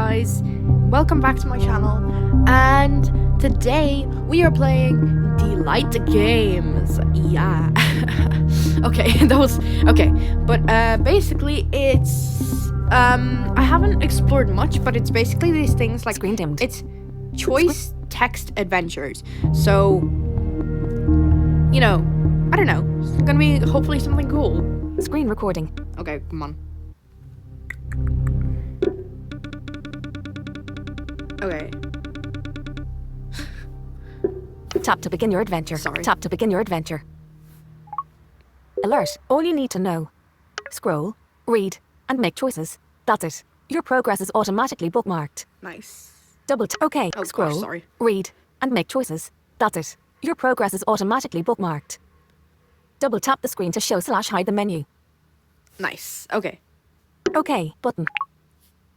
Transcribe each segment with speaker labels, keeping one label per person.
Speaker 1: guys, welcome back to my channel, and today we are playing Delight Games. Yeah. Okay, but basically it's I haven't explored much, but it's basically these things like
Speaker 2: Screen dimmed.
Speaker 1: It's choice text adventures. So, you know, I don't know. It's gonna be hopefully something cool.
Speaker 2: Screen recording.
Speaker 1: Okay, come on. Okay.
Speaker 2: Tap to begin your adventure.
Speaker 1: Sorry.
Speaker 2: Tap to begin your adventure. Alert. All you need to know. Scroll, read, and make choices. That's it. Your progress is automatically bookmarked.
Speaker 1: Nice.
Speaker 2: Double okay.
Speaker 1: Oh,
Speaker 2: Scroll,
Speaker 1: gosh, sorry.
Speaker 2: read, and make choices. That's it. Your progress is automatically bookmarked. Double tap the screen to show/hide the menu.
Speaker 1: Nice. Okay.
Speaker 2: Okay button.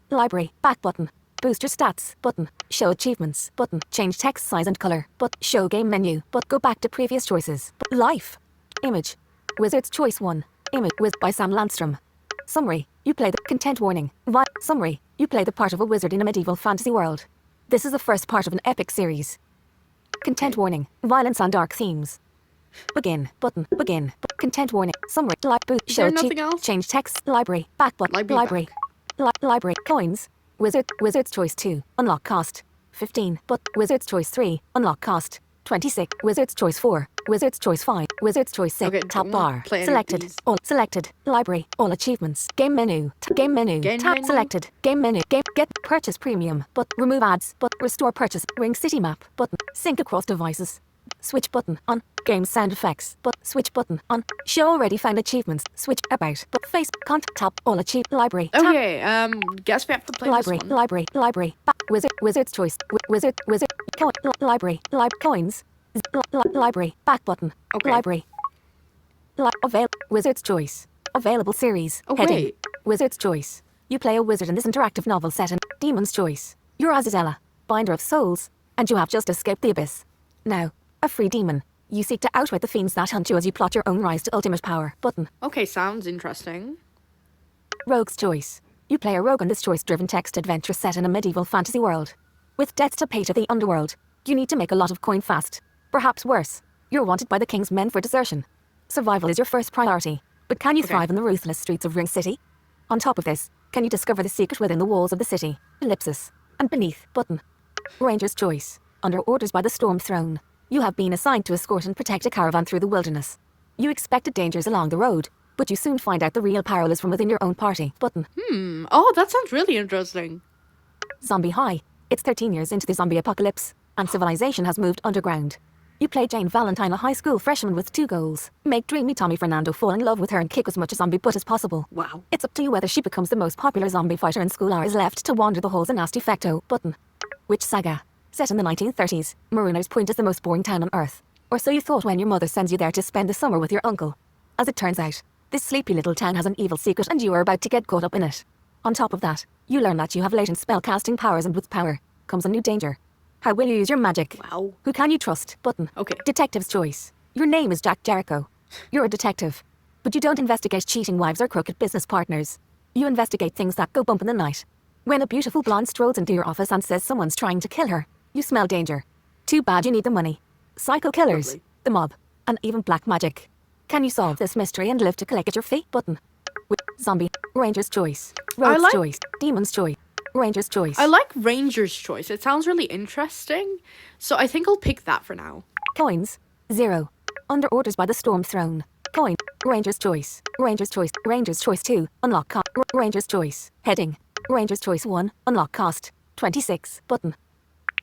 Speaker 2: Library, back button. Boost your stats button. Show achievements button. Change text size and color but show game menu but go back to previous choices. Life. Image. Wizard's Choice 1. Image by Sam Landstrom. Summary. You play the content warning. Summary. You play the part of a wizard in a medieval fantasy world. This is the first part of an epic series. Content warning. Violence and dark themes. Begin button. Begin. Content warning. Summary. Boost.
Speaker 1: Is there nothing else?
Speaker 2: Change text. Library. Back button.
Speaker 1: Library.
Speaker 2: Library. Coins. Wizard's Choice 2. Unlock cost 15. But Wizard's Choice 3. Unlock cost 26. Wizard's Choice 4. Wizard's Choice 5. Wizard's Choice 6.
Speaker 1: Okay,
Speaker 2: Top bar.
Speaker 1: play any of
Speaker 2: Selected.
Speaker 1: these.
Speaker 2: All selected. Library. All achievements. Game menu. Game menu.
Speaker 1: Game
Speaker 2: Tap
Speaker 1: menu?
Speaker 2: selected. Game menu. Get purchase premium. But remove ads. But restore purchase. Ring city map. Button. Sync across devices. Switch button on. Game sound effects. But switch button on. Show already found achievements. Switch about. But face contact. Tap all achieve. Library. Tap.
Speaker 1: Okay. Guess we have to play
Speaker 2: Library,
Speaker 1: this one.
Speaker 2: library, back, Wizard's Choice, wizard, library, coins, library, back button,
Speaker 1: Okay.
Speaker 2: library, Wizard's Choice, available series,
Speaker 1: Oh,
Speaker 2: heading,
Speaker 1: wait.
Speaker 2: Wizard's Choice. You play a wizard in this interactive novel set in Demon's Choice. You're Azadela, binder of souls, and you have just escaped the abyss. Now, a free demon. You seek to outwit the fiends that hunt you as you plot your own rise to ultimate power. Button.
Speaker 1: Okay, sounds interesting.
Speaker 2: Rogue's Choice. You play a rogue in this choice-driven text adventure set in a medieval fantasy world. With debts to pay to the underworld, you need to make a lot of coin fast. Perhaps worse, you're wanted by the king's men for desertion. Survival is your first priority, but can you thrive in the ruthless streets of Ring City? On top of this, can you discover the secret within the walls of the city? Ellipsis. And beneath, button. Ranger's Choice. Under orders by the Storm Throne, you have been assigned to escort and protect a caravan through the wilderness. You expected dangers along the road, but you soon find out the real peril is from within your own party. Button.
Speaker 1: Oh, that sounds really interesting.
Speaker 2: Zombie High. It's 13 years into the zombie apocalypse, and civilization has moved underground. You play Jane Valentine, a high school freshman with 2 goals. Make dreamy Tommy Fernando fall in love with her and kick as much zombie butt as possible.
Speaker 1: Wow.
Speaker 2: It's up to you whether she becomes the most popular zombie fighter in school or is left to wander the halls of Nasty Fecto. Button. Witch Saga. Set in the 1930s, Marooners Point is the most boring town on Earth. Or so you thought when your mother sends you there to spend the summer with your uncle. As it turns out, this sleepy little town has an evil secret and you are about to get caught up in it. On top of that, you learn that you have latent spell-casting powers, and with power comes a new danger. How will you use your magic?
Speaker 1: Wow.
Speaker 2: Who can you trust? Button.
Speaker 1: Okay.
Speaker 2: Detective's Choice. Your name is Jack Jericho. You're a detective. But you don't investigate cheating wives or crooked business partners. You investigate things that go bump in the night. When a beautiful blonde strolls into your office and says someone's trying to kill her, you smell danger. Too bad you need the money. Psycho killers,
Speaker 1: Lovely.
Speaker 2: the mob, and even black magic. Can you solve this mystery and live to collect your fee? Button. Zombie. Ranger's Choice. Rogue's Choice. Demon's Choice. Ranger's Choice.
Speaker 1: I like Ranger's Choice. It sounds really interesting. So I think I'll pick that for now.
Speaker 2: Coins. 0. Under orders by the Storm Throne. Coin. Ranger's Choice. Ranger's Choice. Ranger's Choice 2. Unlock cost. Ranger's Choice. Heading. Ranger's Choice 1. Unlock cost 26. Button.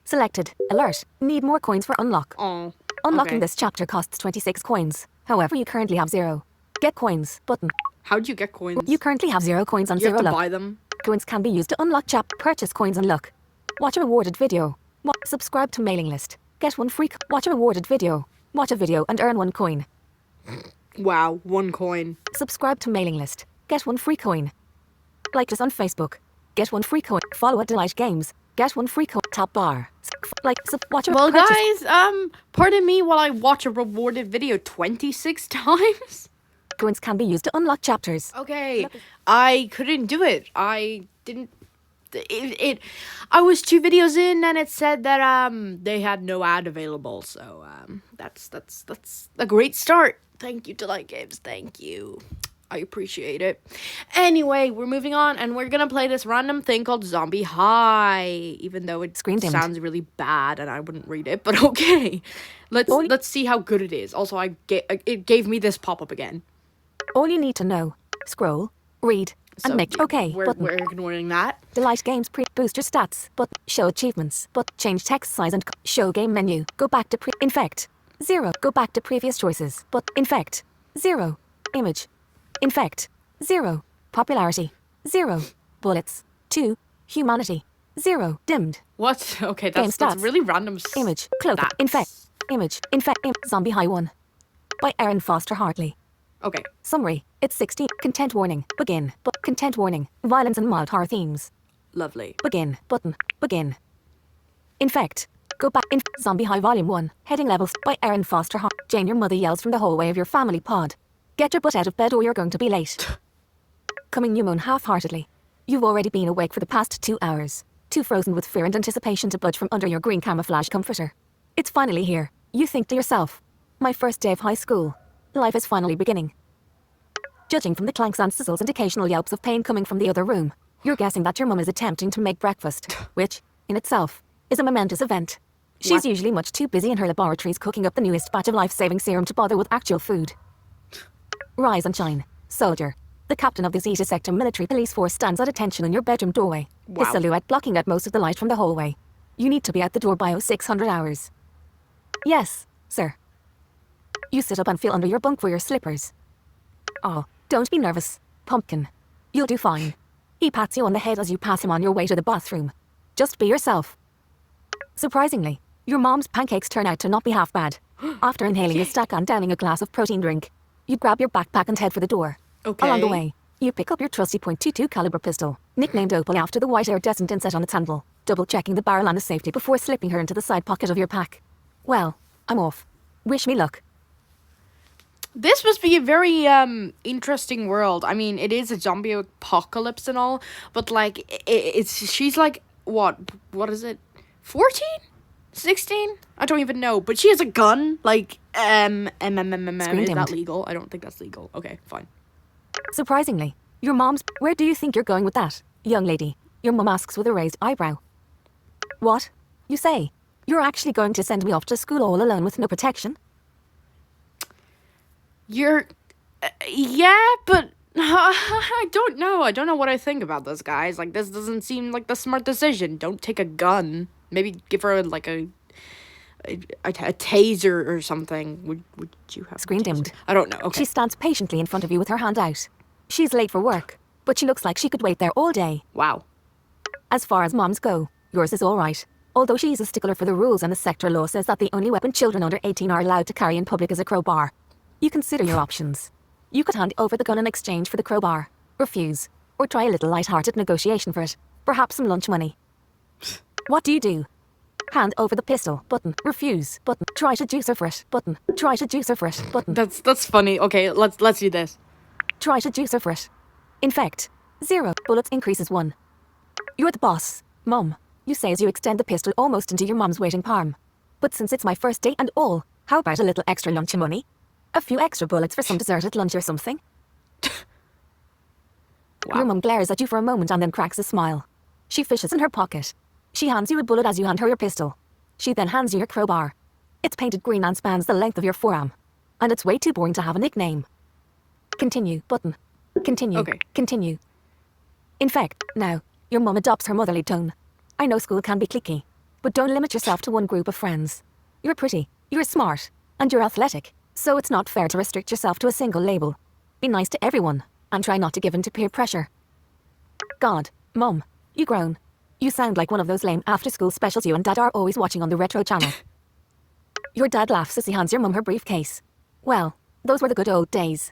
Speaker 2: Selected. Alert. Need more coins for unlock.
Speaker 1: Oh.
Speaker 2: Unlocking
Speaker 1: okay.
Speaker 2: this chapter costs 26 coins. However, you currently have 0. Get coins. Button.
Speaker 1: How do you get coins?
Speaker 2: You currently have 0 coins and
Speaker 1: You
Speaker 2: 0
Speaker 1: have to
Speaker 2: luck.
Speaker 1: buy them.
Speaker 2: Coins can be used to unlock purchase coins and luck. Watch a rewarded video. Subscribe to mailing list. Get 1 free. Watch a rewarded video. Watch a video and earn 1 coin.
Speaker 1: Wow, 1 coin.
Speaker 2: Subscribe to mailing list. Get 1 free coin. Like us on Facebook. Get 1 free coin. Follow at Delight Games. Get 1 free coin. Top bar. Watch a
Speaker 1: Well,
Speaker 2: purchase.
Speaker 1: guys, pardon me while I watch a rewarded video 26 times.
Speaker 2: Coins can be used to unlock chapters.
Speaker 1: Okay, I couldn't do it. I didn't I was 2 videos in and it said that they had no ad available. So that's a great start. Thank you, Delight Games. Thank you. I appreciate it. Anyway, we're moving on, and we're gonna play this random thing called Zombie High, even though it
Speaker 2: Screen dimmed.
Speaker 1: sounds really bad and I wouldn't read it. But okay, let's see how good it is. Also, it gave me this pop up again.
Speaker 2: All you need to know: scroll, read, and
Speaker 1: So
Speaker 2: make okay button.
Speaker 1: We're ignoring that.
Speaker 2: Delight Games boost your stats, but show achievements, but change text size and show game menu. Go back to infect 0. Go back to previous choices, but infect 0. Image infect 0. Popularity 0. Bullets 2. Humanity 0. Dimmed.
Speaker 1: What? Okay,
Speaker 2: Game
Speaker 1: that's
Speaker 2: stats.
Speaker 1: really random.
Speaker 2: Image cloak
Speaker 1: stats.
Speaker 2: infect image infect Zombie High 1 by Aaron Foster Hartley.
Speaker 1: Okay.
Speaker 2: Summary: it's 16. Content warning. Begin. But content warning. Violence and mild horror themes.
Speaker 1: Lovely.
Speaker 2: Begin. Button. Begin. Infect. Go back. Zombie High Volume 1. Heading levels by Aaron Foster Hart. Jane, your mother yells from the hallway of your family pod. Get your butt out of bed or you're going to be late. Coming, you moan half-heartedly. You've already been awake for the past 2 hours. Too frozen with fear and anticipation to budge from under your green camouflage comforter. It's finally here. You think to yourself, my first day of high school. Life is finally beginning. Judging from the clanks and sizzles and occasional yelps of pain coming from the other room, you're guessing that your mum is attempting to make breakfast, which, in itself, is a momentous event. She's usually much too busy in her laboratories cooking up the newest batch of life-saving serum to bother with actual food. Rise and shine, soldier. The captain of the Zeta Sector military police force stands at attention in your bedroom doorway, his silhouette blocking out most of the light from the hallway. You need to be at the door by 0600 hours. Yes, sir. You sit up and feel under your bunk for your slippers. Oh, don't be nervous, pumpkin. You'll do fine. He pats you on the head as you pass him on your way to the bathroom. Just be yourself. Surprisingly, your mom's pancakes turn out to not be half bad. After inhaling a stack and downing a glass of protein drink, you grab your backpack and head for the door.
Speaker 1: Okay.
Speaker 2: Along the way, you pick up your trusty .22 caliber pistol, nicknamed Opal after the white iridescent inset on its handle, double-checking the barrel and the safety before slipping her into the side pocket of your pack. Well, I'm off. Wish me luck.
Speaker 1: This must be a very interesting world. I mean, it is a zombie apocalypse and all, but like she's like what is it? 14? 16? I don't even know, but she has a gun. Like is that legal? I don't think that's legal. Okay, fine.
Speaker 2: Surprisingly, your mom's... Where do you think you're going with that, young lady? Your mum asks with a raised eyebrow. What? You say? You're actually going to send me off to school all alone with no protection?
Speaker 1: You're... yeah, but... I don't know. I don't know what I think about this, guys. Like, this doesn't seem like the smart decision. Don't take a gun. Maybe give her, like, a taser or something. Would you have
Speaker 2: Screen dimmed.
Speaker 1: I don't know. Okay.
Speaker 2: She stands patiently in front of you with her hand out. She's late for work, but she looks like she could wait there all day.
Speaker 1: Wow.
Speaker 2: As far as moms go, yours is all right. Although she's a stickler for the rules and the sector law says that the only weapon children under 18 are allowed to carry in public is a crowbar. You consider your options. You could hand over the gun in exchange for the crowbar, refuse, or try a little light-hearted negotiation for it. Perhaps some lunch money. What do you do? Hand over the pistol, button, refuse, button, try to juice her for it, button, try to juice her for it, button.
Speaker 1: That's funny. Okay, let's do this.
Speaker 2: Try to juice her for it. Infect 0. Bullets increases 1. You're the boss, Mum. You say as you extend the pistol almost into your mum's waiting palm. But since it's my first date and all, how about a little extra lunch money? A few extra bullets for some dessert at lunch or something? Wow. Your mum glares at you for a moment and then cracks a smile. She fishes in her pocket. She hands you a bullet as you hand her your pistol. She then hands you your crowbar. It's painted green and spans the length of your forearm. And it's way too boring to have a nickname. Continue, button. Continue.
Speaker 1: Okay.
Speaker 2: Continue. Infect. Now, your mum adopts her motherly tone. I know school can be cliquey, but don't limit yourself to one group of friends. You're pretty, you're smart, and you're athletic, so it's not fair to restrict yourself to a single label. Be nice to everyone, and try not to give in to peer pressure. God, Mum, you grown. You sound like one of those lame after-school specials you and Dad are always watching on the retro channel. Your dad laughs as he hands your mum her briefcase. Well, those were the good old days.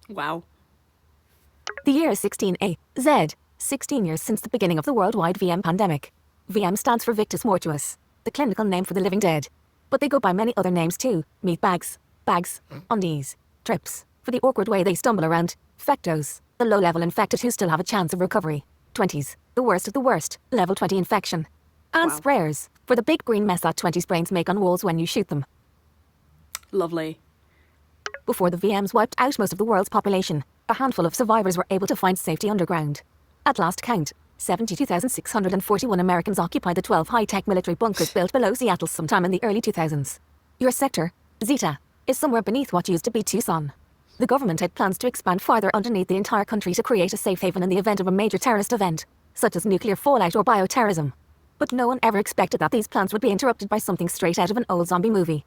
Speaker 1: Wow.
Speaker 2: The year is 16A, Z, 16 years since the beginning of the worldwide VM pandemic. VM stands for Victus Mortuus, the clinical name for the living dead. But they go by many other names too. Meat bags, undies, trips, for the awkward way they stumble around, fectos, the low-level infected who still have a chance of recovery, 20s, The worst of the worst, level 20 infection. And
Speaker 1: Wow.
Speaker 2: sprayers, for the big green mess that 20 sprains make on walls when you shoot them.
Speaker 1: Lovely.
Speaker 2: Before the VMs wiped out most of the world's population, a handful of survivors were able to find safety underground. At last count, 72,641 Americans occupied the 12 high-tech military bunkers built below Seattle sometime in the early 2000s. Your sector, Zeta, is somewhere beneath what used to be Tucson. The government had plans to expand farther underneath the entire country to create a safe haven in the event of a major terrorist event, such as nuclear fallout or bioterrorism. But no one ever expected that these plans would be interrupted by something straight out of an old zombie movie.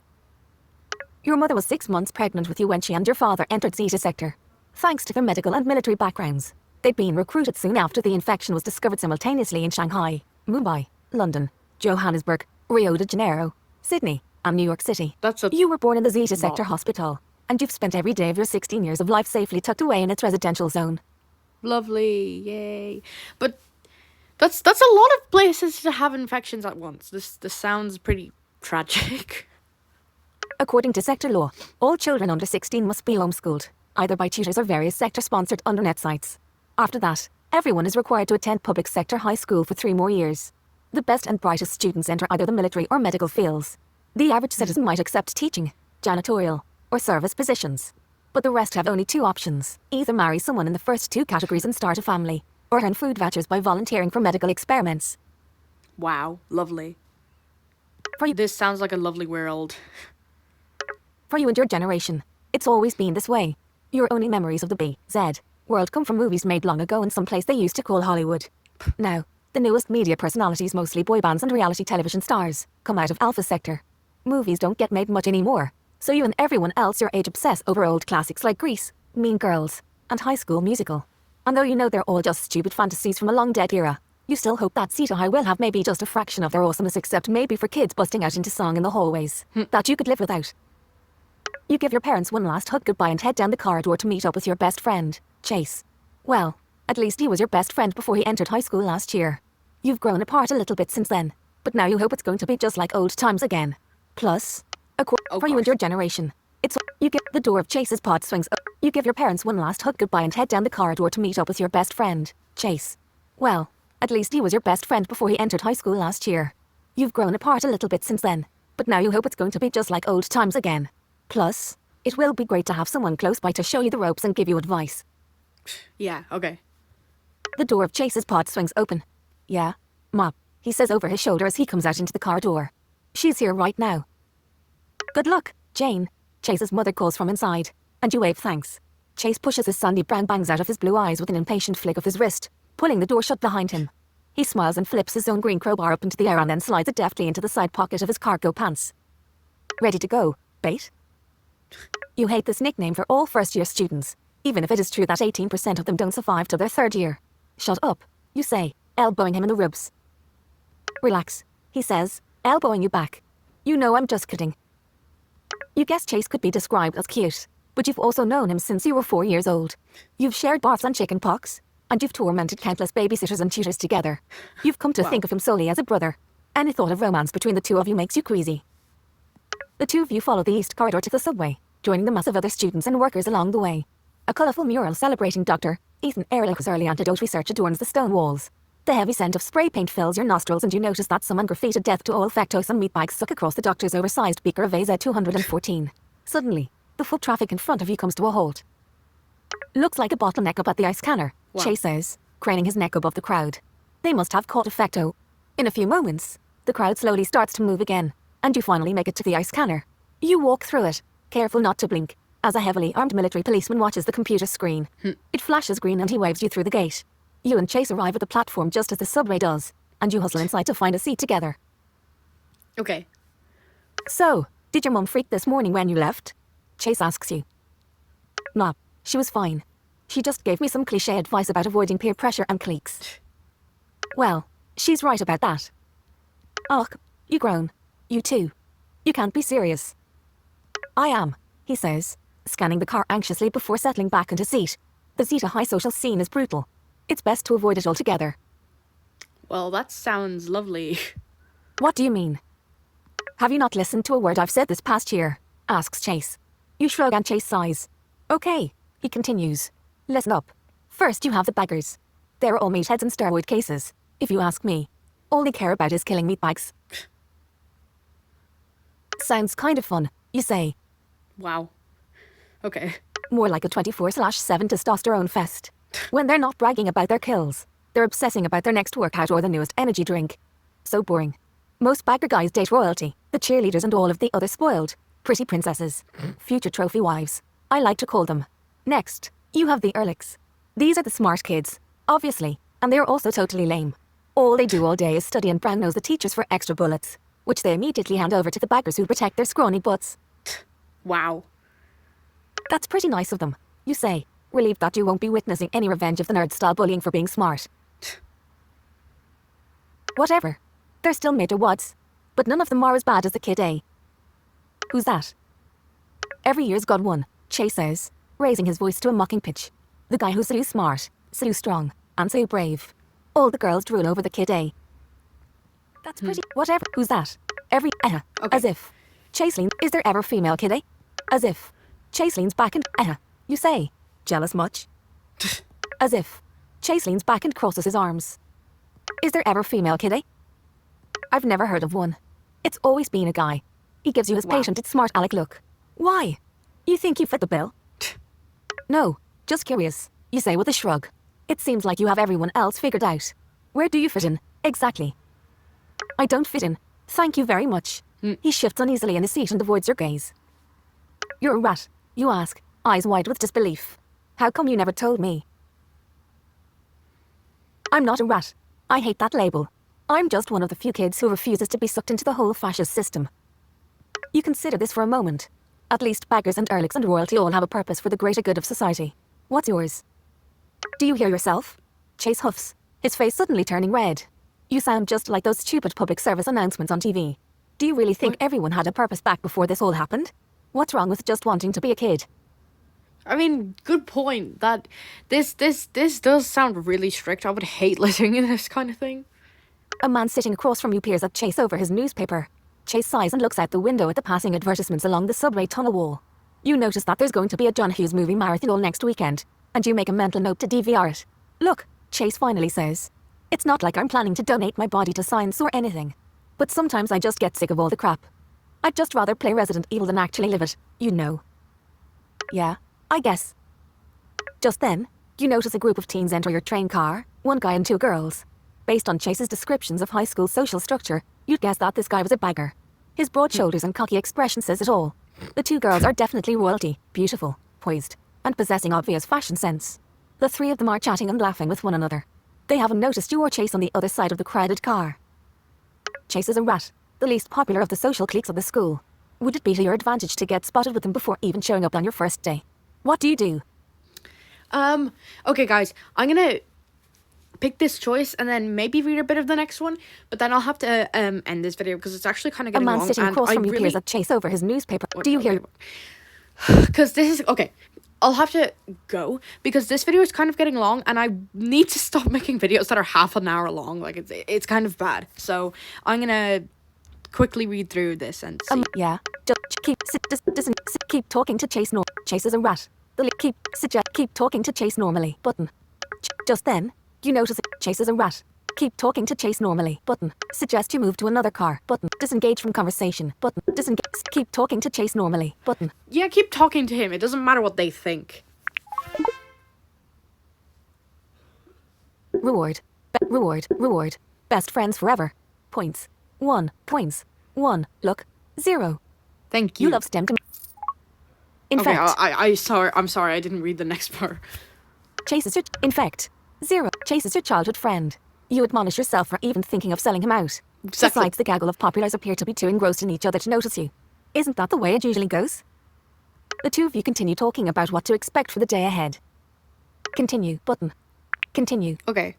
Speaker 2: Your mother was 6 months pregnant with you when she and your father entered Zeta Sector. Thanks to their medical and military backgrounds, they'd been recruited soon after the infection was discovered simultaneously in Shanghai, Mumbai, London, Johannesburg, Rio de Janeiro, Sydney, and New York City. You were born in the Zeta Sector hospital, and you've spent every day of your 16 years of life safely tucked away in its residential zone.
Speaker 1: Lovely, yay. But that's a lot of places to have infections at once. This sounds pretty tragic.
Speaker 2: According to sector law, all children under 16 must be homeschooled, either by tutors or various sector-sponsored undernet sites. After that, everyone is required to attend public sector high school for 3 more years. The best and brightest students enter either the military or medical fields. The average citizen might accept teaching, janitorial, or service positions. But the rest have only 2 options: either marry someone in the first 2 categories and start a family, or earn food vouchers by volunteering for medical experiments.
Speaker 1: Wow, lovely.
Speaker 2: For you,
Speaker 1: This sounds like a lovely world.
Speaker 2: for you and your generation, it's always been this way. Your only memories of the BZ world come from movies made long ago in some place they used to call Hollywood. Now, the newest media personalities, mostly boy bands and reality television stars, come out of Alpha Sector. Movies don't get made much anymore, so you and everyone else your age obsess over old classics like Grease, Mean Girls, and High School Musical. And though you know they're all just stupid fantasies from a long-dead era, you still hope that Zeta High will have maybe just a fraction of their awesomeness, except maybe for kids busting out into song in the hallways, that you could live without. You give your parents one last hug goodbye and head down the corridor to meet up with your best friend, Chase. Well, at least he was your best friend before he entered high school last year. You've grown apart a little bit since then, but now you hope it's going to be just like old times again. Plus, for you and your generation, it's you get the door of Chase's pod swings up. You give your parents one last hug goodbye and head down the corridor to meet up with your best friend, Chase. Well, at least he was your best friend before he entered high school last year. You've grown apart a little bit since then, but now you hope it's going to be just like old times again. Plus, it will be great to have someone close by to show you the ropes and give you advice.
Speaker 1: Yeah, okay.
Speaker 2: The door of Chase's pod swings open. Yeah, Mom, he says over his shoulder as he comes out into the corridor. She's here right now. Good luck, Jane, Chase's mother calls from inside, and you wave thanks. Chase pushes his sandy brown bangs out of his blue eyes with an impatient flick of his wrist, pulling the door shut behind him. He smiles and flips his own green crowbar up into the air and then slides it deftly into the side pocket of his cargo pants. Ready to go, Bait? You hate this nickname for all first-year students, even if it is true that 18% of them don't survive till their 3rd year. Shut up, you say, elbowing him in the ribs. Relax, he says, elbowing you back. You know I'm just kidding. You guess Chase could be described as cute, but you've also known him since you were 4 years old. You've shared baths and chicken pox, and you've tormented countless babysitters and tutors together. You've come to think of him solely as a brother. Any thought of romance between the 2 of you makes you queasy. The 2 of you follow the east corridor to the subway, joining the mass of other students and workers along the way. A colourful mural celebrating Dr. Ethan Ehrlich's early antidote research adorns the stone walls. The heavy scent of spray paint fills your nostrils and you notice that someone graffitied death to all lactose and meatbags suck across the doctor's oversized beaker of AZ-214. Suddenly, the foot traffic in front of you comes to a halt. Looks like a bottleneck up at the ice scanner,
Speaker 1: Wow.
Speaker 2: Chase says, craning his neck above the crowd. They must have caught effecto. In a few moments, the crowd slowly starts to move again, and you finally make it to the ice scanner. You walk through it, careful not to blink, as a heavily armed military policeman watches the computer screen. It flashes green and he waves you through the gate. You and Chase arrive at the platform just as the subway does, and you hustle inside to find a seat together.
Speaker 1: Okay.
Speaker 2: So, did your mum freak this morning when you left? Chase asks you. Nah, she was fine. She just gave me some cliché advice about avoiding peer pressure and cliques. Well, she's right about that. Och, you groan. You too. You can't be serious. I am, he says, scanning the car anxiously before settling back into seat. The Zeta High social scene is brutal. It's best to avoid it altogether.
Speaker 1: Well, that sounds lovely.
Speaker 2: What do you mean? Have you not listened to a word I've said this past year? Asks Chase. You shrug and Chase sighs. Okay, he continues. Listen up. First you have the beggars. They're all meatheads and steroid cases. If you ask me, all they care about is killing meatbags. Sounds kind of fun, you say.
Speaker 1: Wow. Okay.
Speaker 2: More like a 24/7 testosterone fest. When they're not bragging about their kills, they're obsessing about their next workout or the newest energy drink. So boring. Most bagger guys date royalty, the cheerleaders and all of the other spoiled, pretty princesses, future trophy wives, I like to call them. Next, you have the Ehrlichs. These are the smart kids, obviously, and they're also totally lame. All they do all day is study and brown nose the teachers for extra bullets, which they immediately hand over to the baggers who protect their scrawny butts.
Speaker 1: Wow.
Speaker 2: That's pretty nice of them, you say, relieved that you won't be witnessing any revenge of the nerd-style bullying for being smart. Whatever. They're still mid or wads, but none of them are as bad as the kid A. Who's that? Every year's got one, Chase says, raising his voice to a mocking pitch. The guy who's so smart, so strong, and so brave. All the girls drool over the kid A. That's pretty... Whatever. Who's that? Every...
Speaker 1: Okay.
Speaker 2: As if. Chase leans... Is there ever female kid A? As if. Chase leans back and... You say. Jealous much? As if. Chase leans back and crosses his arms. Is there ever female kid A? I've never heard of one. It's always been a guy. He gives you his patient, smart aleck look. Why? You think you fit the bill? No, just curious, you say with a shrug. It seems like you have everyone else figured out. Where do you fit in, exactly? I don't fit in, thank you very much. He shifts uneasily in his seat and avoids your gaze. You're a rat, you ask, eyes wide with disbelief. How come you never told me? I'm not a rat. I hate that label. I'm just one of the few kids who refuses to be sucked into the whole fascist system. You consider this for a moment. At least baggers and Ehrlichs and royalty all have a purpose for the greater good of society. What's yours? Do you hear yourself? Chase huffs, his face suddenly turning red. You sound just like those stupid public service announcements on TV. Do you really think everyone had a purpose back before this all happened? What's wrong with just wanting to be a kid?
Speaker 1: I mean, good point. That this does sound really strict. I would hate listening to this kind of thing.
Speaker 2: A man sitting across from you peers at Chase over his newspaper. Chase sighs and looks out the window at the passing advertisements along the subway tunnel wall. You notice that there's going to be a John Hughes movie marathon next weekend, and you make a mental note to DVR it. Look, Chase finally says. It's not like I'm planning to donate my body to science or anything. But sometimes I just get sick of all the crap. I'd just rather play Resident Evil than actually live it, you know. Yeah, I guess. Just then, you notice a group of teens enter your train car, one guy and two girls. Based on Chase's descriptions of high school social structure, you'd guess that this guy was a bagger. His broad shoulders and cocky expression says it all. The two girls are definitely royalty, beautiful, poised, and possessing obvious fashion sense. The three of them are chatting and laughing with one another. They haven't noticed you or Chase on the other side of the crowded car. Chase is a rat, the least popular of the social cliques of the school. Would it be to your advantage to get spotted with them before even showing up on your first day? What do you do?
Speaker 1: Okay guys, I'm gonna pick this choice and then maybe read a bit of the next one, but then I'll have to end this video because it's actually kind of getting long.
Speaker 2: A man sitting across from you peers at Chase over his newspaper. Do you hear?
Speaker 1: Because this is okay. I'll have to go because this video is kind of getting long and I need to stop making videos that are half an hour long. Like it's kind of bad. So I'm gonna quickly read through this and see.
Speaker 2: Yeah. Just keep talking to Chase. Chase is a rat. Keep talking to Chase normally. Button. Just then, you notice Chase is a rat. Keep talking to Chase normally. Button. Suggest you move to another car. Button. Disengage from conversation. Button. Disengage. Keep talking to Chase normally. Button.
Speaker 1: Yeah, keep talking to him. It doesn't matter what they think.
Speaker 2: Reward. Reward. Best friends forever. Points. 1. Points. 1. Look. 0.
Speaker 1: Thank you.
Speaker 2: You love STEM. In
Speaker 1: okay,
Speaker 2: fact,
Speaker 1: I'm sorry, I didn't read the next part.
Speaker 2: Chase is your... In fact, 0. Chase is your childhood friend. You admonish yourself for even thinking of selling him out.
Speaker 1: Exactly.
Speaker 2: Besides, the gaggle of populars appear to be too engrossed in each other to notice you. Isn't that the way it usually goes? The two of you continue talking about what to expect for the day ahead. Continue. Button. Continue.
Speaker 1: Okay.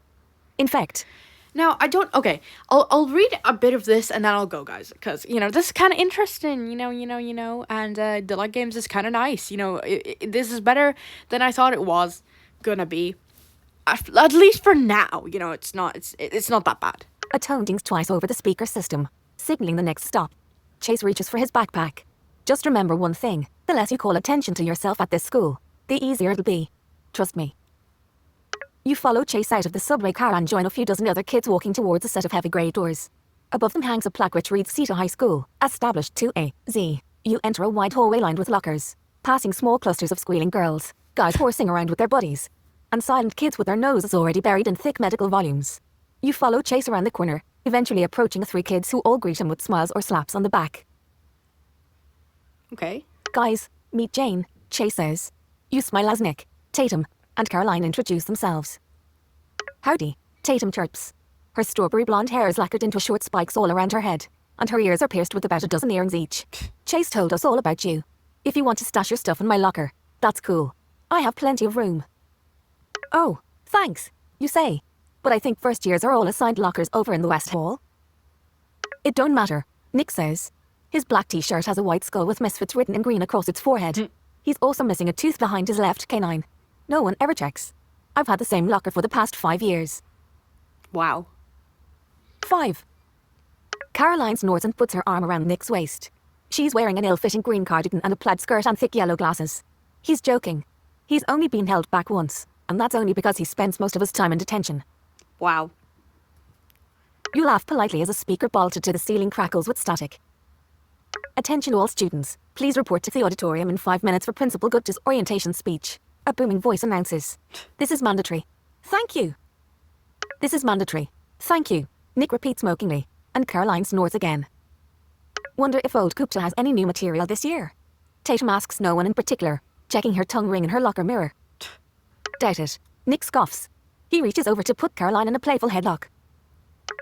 Speaker 2: In fact...
Speaker 1: Now, okay, I'll read a bit of this and then I'll go, guys, because, you know, this is kind of interesting, and Delight Games is kind of nice, this is better than I thought it was gonna be, at least for now, it's not that bad.
Speaker 2: A tone dings twice over the speaker system, signaling the next stop. Chase reaches for his backpack. Just remember one thing, the less you call attention to yourself at this school, the easier it'll be. Trust me. You follow Chase out of the subway car and join a few dozen other kids walking towards a set of heavy grey doors. Above them hangs a plaque which reads Ceta High School, established 2AZ. You enter a wide hallway lined with lockers, passing small clusters of squealing girls, guys horsing around with their buddies, and silent kids with their noses already buried in thick medical volumes. You follow Chase around the corner, eventually approaching 3 kids who all greet him with smiles or slaps on the back.
Speaker 1: Okay.
Speaker 2: Guys, meet Jane, Chase says. You smile as Nick, Tatum, and Caroline introduce themselves. Howdy, Tatum chirps. Her strawberry blonde hair is lacquered into short spikes all around her head, and her ears are pierced with about a dozen earrings each. Chase told us all about you. If you want to stash your stuff in my locker, that's cool. I have plenty of room. Oh, thanks, you say. But I think first years are all assigned lockers over in the West Hall. It don't matter, Nick says. His black t-shirt has a white skull with Misfits written in green across its forehead. He's also missing a tooth behind his left canine. No one ever checks. I've had the same locker for the past 5 years.
Speaker 1: Wow.
Speaker 2: 5. Caroline snores and puts her arm around Nick's waist. She's wearing an ill-fitting green cardigan and a plaid skirt and thick yellow glasses. He's joking. He's only been held back once, and that's only because he spends most of his time in detention.
Speaker 1: Wow.
Speaker 2: You laugh politely as a speaker bolted to the ceiling crackles with static. Attention all students, please report to the auditorium in 5 minutes for Principal Gupta's orientation speech. A booming voice announces. This is mandatory. Thank you. This is mandatory. Thank you, Nick repeats smokingly, and Caroline snores again. Wonder if old Gupta has any new material this year? Tatum asks no one in particular, checking her tongue ring in her locker mirror. Doubt it, Nick scoffs. He reaches over to put Caroline in a playful headlock.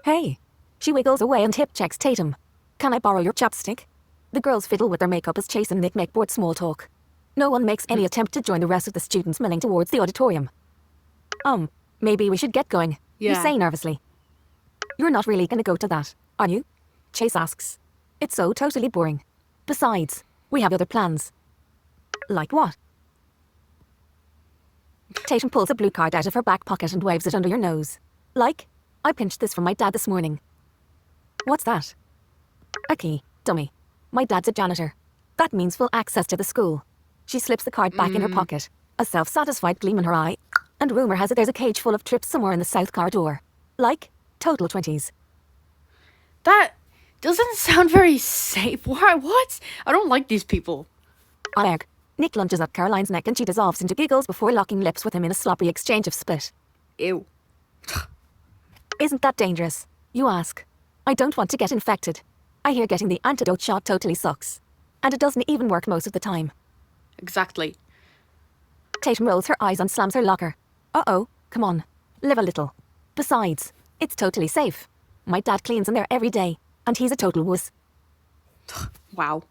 Speaker 2: Hey. She wiggles away and hip checks Tatum. Can I borrow your chapstick? The girls fiddle with their makeup as Chase and Nick make bored small talk. No one makes any attempt to join the rest of the students milling towards the auditorium. Maybe we should get going, you say nervously. You're not really gonna go to that, are you? Chase asks. It's so totally boring. Besides, we have other plans. Like what? Tatum pulls a blue card out of her back pocket and waves it under your nose. Like, I pinched this from my dad this morning. What's that? A key, dummy. My dad's a janitor. That means full access to the school. She slips the card back in her pocket, a self-satisfied gleam in her eye, and rumor has it there's a cage full of trips somewhere in the south corridor. Like, total 20s.
Speaker 1: That doesn't sound very safe. Why? What? I don't like these people.
Speaker 2: Arg. Nick lunges at Caroline's neck and she dissolves into giggles before locking lips with him in a sloppy exchange of spit.
Speaker 1: Ew.
Speaker 2: Isn't that dangerous? You ask. I don't want to get infected. I hear getting the antidote shot totally sucks. And it doesn't even work most of the time.
Speaker 1: Exactly.
Speaker 2: Tatum rolls her eyes and slams her locker. Uh-oh, come on. Live a little. Besides, it's totally safe. My dad cleans in there every day, and he's a total wuss.
Speaker 1: Wow.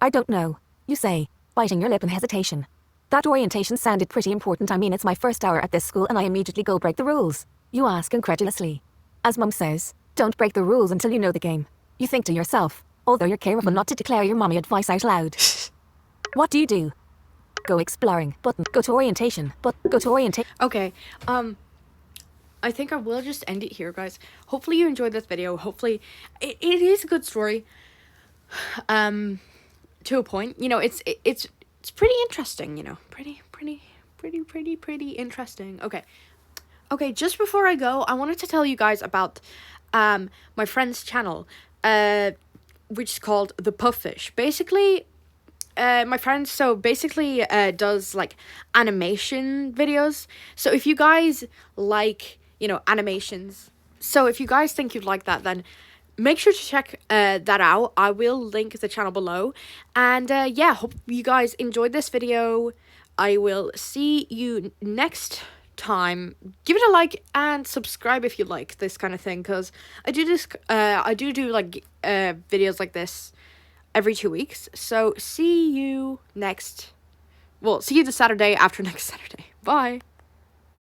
Speaker 2: I don't know, you say, biting your lip in hesitation. That orientation sounded pretty important. I mean, it's my first hour at this school and I immediately go break the rules. You ask incredulously. As Mum says, don't break the rules until you know the game. You think to yourself, although you're careful not to declare your mommy advice out loud. What do you do? Go exploring, button. Go to orientation, but go to orientation.
Speaker 1: Okay, I think I will just end it here, guys. Hopefully you enjoyed this video. Hopefully it is a good story. To a point, you know, it's pretty interesting, you know, pretty interesting. Okay, just before I go, I wanted to tell you guys about my friend's channel, which is called The Puffish. Basically, my friend does like animation videos. So if you guys like, you know, animations, so if you guys think you'd like that, then make sure to check that out. I will link the channel below. And yeah, hope you guys enjoyed this video. I will see you next time. Give it a like and subscribe if you like this kind of thing, because I do like videos like this every 2 weeks. So see you the Saturday after next Saturday. Bye.